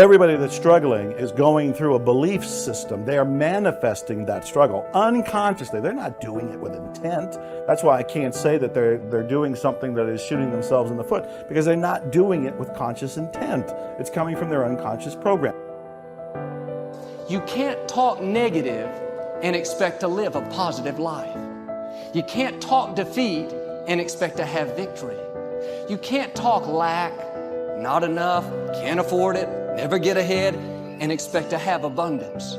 Everybody that's struggling is going through a belief system. They are manifesting that struggle unconsciously. They're not doing it with intent. That's why I can't say that they're doing something that is shooting themselves in the foot, because they're not doing it with conscious intent. It's coming from their unconscious program. You can't talk negative and expect to live a positive life. You can't talk defeat and expect to have victory. You can't talk lack, not enough, can't afford it, never get ahead, and expect to have abundance.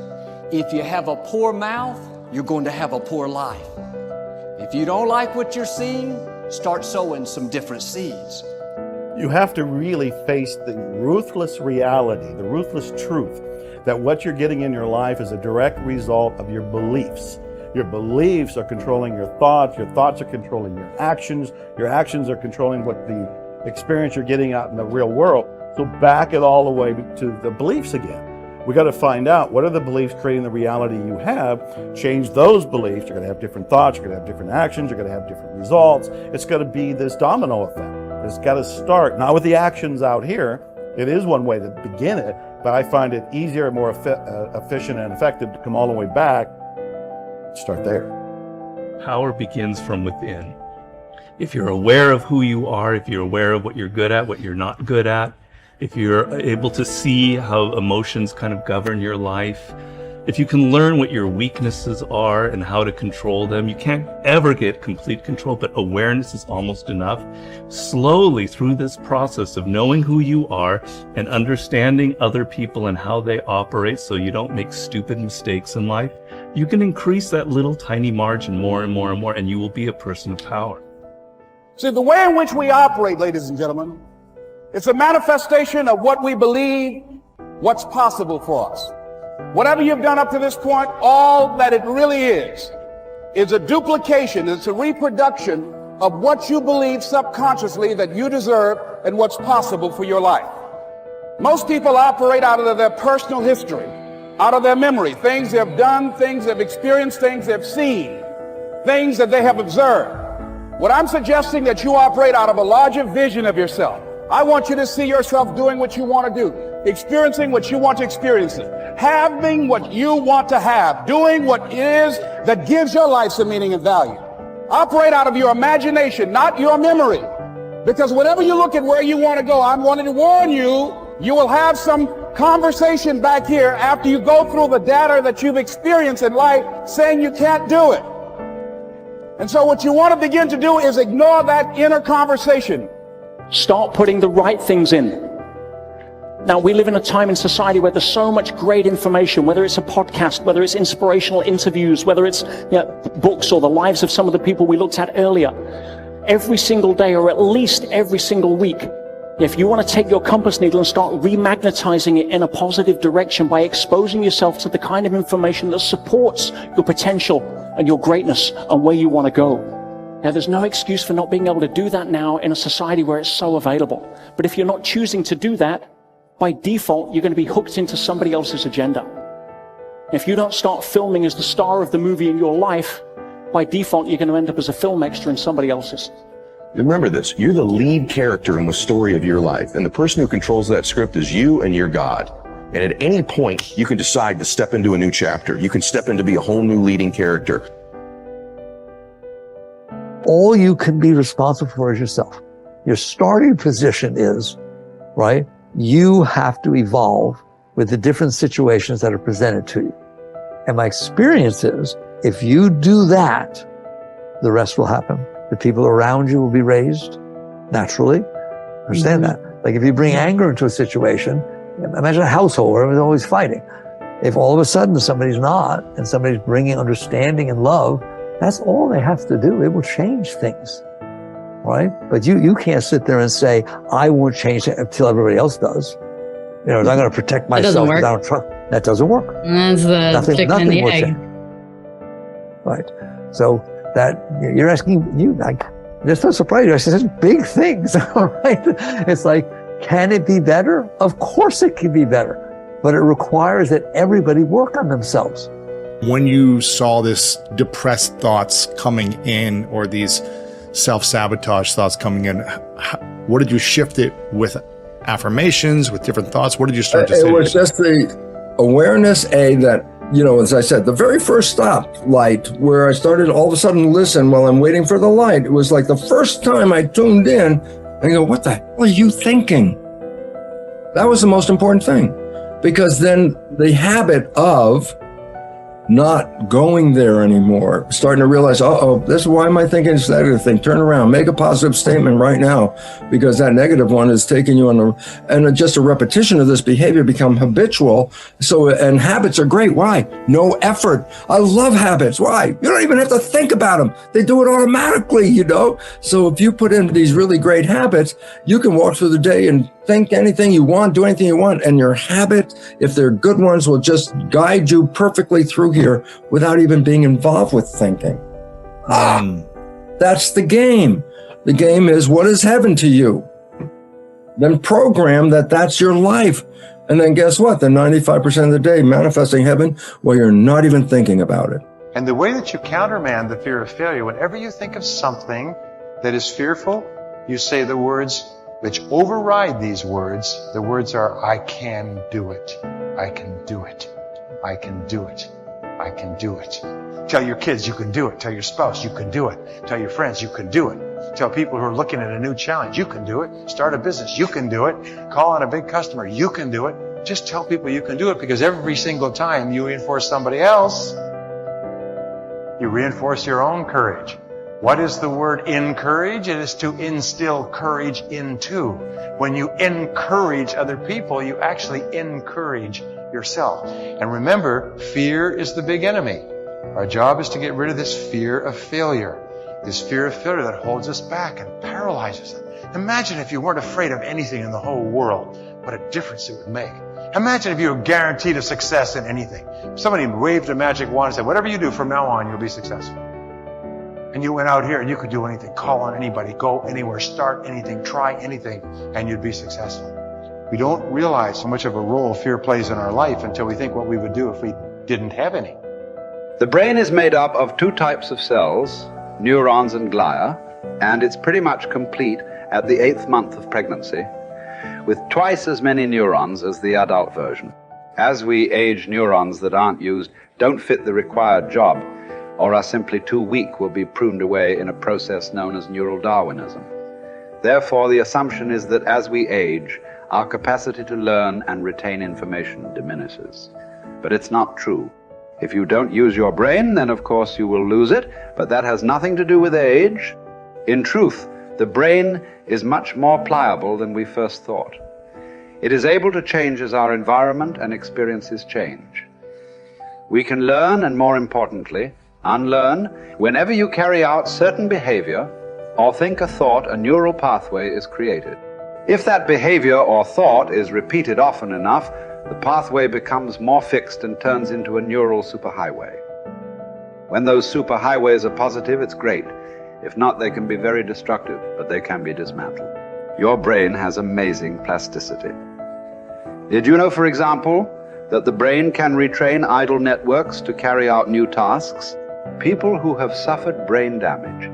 If you have a poor mouth, you're going to have a poor life. If you don't like what you're seeing, start sowing some different seeds. You have to really face the ruthless reality, the ruthless truth, that what you're getting in your life is a direct result of your beliefs. Your beliefs are controlling your thoughts are controlling your actions are controlling what the experience you're getting out in the real world. So back it all the way to the beliefs again. We got to find out, what are the beliefs creating the reality you have? Change those beliefs. You're going to have different thoughts, you're going to have different actions, you're going to have different results. It's going to be this domino effect. It's got to start, not with the actions out here. It is one way to begin it, but I find it easier, more efficient and effective to come all the way back. Start there. Power begins from within. If you're aware of who you are, if you're aware of what you're good at, what you're not good at, if you're able to see how emotions kind of govern your life, if you can learn what your weaknesses are and how to control them, you can't ever get complete control, but awareness is almost enough. Slowly through this process of knowing who you are and understanding other people and how they operate so you don't make stupid mistakes in life, you can increase that little tiny margin more and more and more, and you will be a person of power. See, the way in which we operate, ladies and gentlemen, it's a manifestation of what we believe, what's possible for us. Whatever you've done up to this point, all that it really is a duplication, it's a reproduction of what you believe subconsciously that you deserve and what's possible for your life. Most people operate out of their personal history, out of their memory, things they've done, things they've experienced, things they've seen, things that they have observed. What I'm suggesting that you operate out of a larger vision of yourself. I want you to see yourself doing what you want to do, experiencing what you want to experience, having what you want to have, doing what it is that gives your life some meaning and value. Operate out of your imagination, not your memory. Because whenever you look at where you want to go, I'm wanting to warn you, you will have some conversation back here after you go through the data that you've experienced in life saying you can't do it. And so what you want to begin to do is ignore that inner conversation. Start putting the right things in. Now, we live in a time in society where there's so much great information, whether it's a podcast, whether it's inspirational interviews, whether it's books or the lives of some of the people we looked at earlier. Every single day, or at least every single week, if you want to take your compass needle and start remagnetizing it in a positive direction by exposing yourself to the kind of information that supports your potential and your greatness and where you want to go. Now, there's no excuse for not being able to do that now in a society where it's so available. But if you're not choosing to do that, by default, you're going to be hooked into somebody else's agenda. If you don't start filming as the star of the movie in your life, by default, you're going to end up as a film extra in somebody else's. Remember this, you're the lead character in the story of your life, and the person who controls that script is you and your God. And at any point, you can decide to step into a new chapter. You can step in to be a whole new leading character. All you can be responsible for is yourself. Your starting position is, right? You have to evolve with the different situations that are presented to you. And my experience is, if you do that, the rest will happen. The people around you will be raised naturally. Understand that? Like if you bring anger into a situation, imagine a household where everyone's always fighting. If all of a sudden somebody's not, and somebody's bringing understanding and love, that's all they have to do. It will change things, right? But you can't sit there and say, I won't change it until everybody else does. You know, I'm going to protect myself. That doesn't work. I don't trust. That doesn't work. That's the chicken and the egg. Right. So that you're asking, I'm just not surprised. I said, such big things, all right? It's like, can it be better? Of course it can be better, but it requires that everybody work on themselves. When you saw this depressed thoughts coming in, or these self-sabotage thoughts coming in, what did you shift it with affirmations, with different thoughts? What did you start to say? It was just the awareness, that, as I said, the very first stoplight where I started all of a sudden listen while I'm waiting for the light. It was like the first time I tuned in and go, what the hell are you thinking? That was the most important thing, because then the habit of not going there anymore, starting to realize, this is why am I thinking this negative thing? Turn around, make a positive statement right now, because that negative one is taking you on and just a repetition of this behavior become habitual. So, and habits are great. Why? No effort. I love habits. Why? You don't even have to think about them. They do it automatically, So if you put in these really great habits, you can walk through the day and think anything you want, do anything you want, and your habit, if they're good ones, will just guide you perfectly through here without even being involved with thinking. That's the game. The game is, what is heaven to you? Then program that's your life. And then guess what? The 95% of the day manifesting heaven while you're not even thinking about it. And the way that you countermand the fear of failure, whenever you think of something that is fearful, you say the words which override these words. The words are, I can do it. I can do it. I can do it. I can do it. Tell your kids you can do it. Tell your spouse you can do it. Tell your friends you can do it. Tell people who are looking at a new challenge you can do it. Start a business you can do it. Call on a big customer you can do it. Just tell people you can do it, because every single time you reinforce somebody else, you reinforce your own courage. What is the word encourage? It is to instill courage into. When you encourage other people, you actually encourage yourself. And remember, fear is the big enemy. Our job is to get rid of this fear of failure. This fear of failure that holds us back and paralyzes us. Imagine if you weren't afraid of anything in the whole world, what a difference it would make. Imagine if you were guaranteed a success in anything. If somebody waved a magic wand and said, whatever you do from now on, you'll be successful. And you went out here and you could do anything, call on anybody, go anywhere, start anything, try anything, and you'd be successful. We don't realize how much of a role fear plays in our life until we think what we would do if we didn't have any. The brain is made up of two types of cells, neurons and glia, and it's pretty much complete at the 8th month of pregnancy, with twice as many neurons as the adult version. As we age, neurons that aren't used don't fit the required job, or are simply too weak, will be pruned away in a process known as neural Darwinism. Therefore, the assumption is that as we age, our capacity to learn and retain information diminishes. But it's not true. If you don't use your brain, then of course you will lose it, but that has nothing to do with age. In truth, the brain is much more pliable than we first thought. It is able to change as our environment and experiences change. We can learn, and more importantly, unlearn. Whenever you carry out certain behavior or think a thought, a neural pathway is created. If that behavior or thought is repeated often enough, the pathway becomes more fixed and turns into a neural superhighway. When those superhighways are positive, it's great. If not, they can be very destructive, but they can be dismantled. Your brain has amazing plasticity. Did you know, for example, that the brain can retrain idle networks to carry out new tasks? People who have suffered brain damage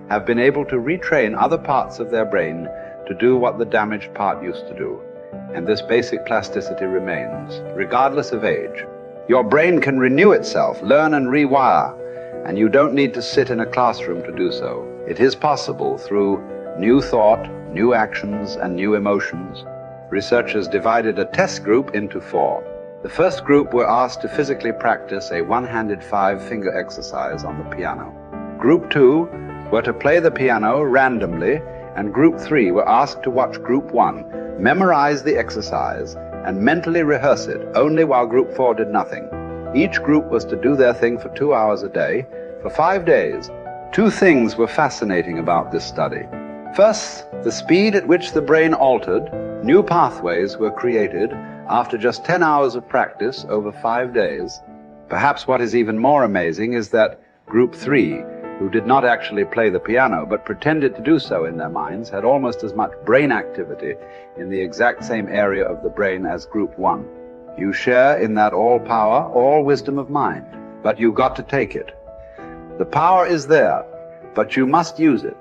have been able to retrain other parts of their brain to do what the damaged part used to do. And this basic plasticity remains, regardless of age. Your brain can renew itself, learn and rewire, and you don't need to sit in a classroom to do so. It is possible through new thought, new actions, and new emotions. Researchers divided a test group into 4. The first group were asked to physically practice a one-handed 5-finger exercise on the piano. Group 2 were to play the piano randomly, and Group 3 were asked to watch Group 1 memorize the exercise and mentally rehearse it only while Group 4 did nothing. Each group was to do their thing for 2 hours a day for 5 days. 2 things were fascinating about this study. First, the speed at which the brain altered, new pathways were created after just 10 hours of practice over 5 days. Perhaps what is even more amazing is that Group 3, who did not actually play the piano but pretended to do so in their minds, had almost as much brain activity in the exact same area of the brain as Group 1. You share in that all power, all wisdom of mind, but you've got to take it. The power is there, but you must use it.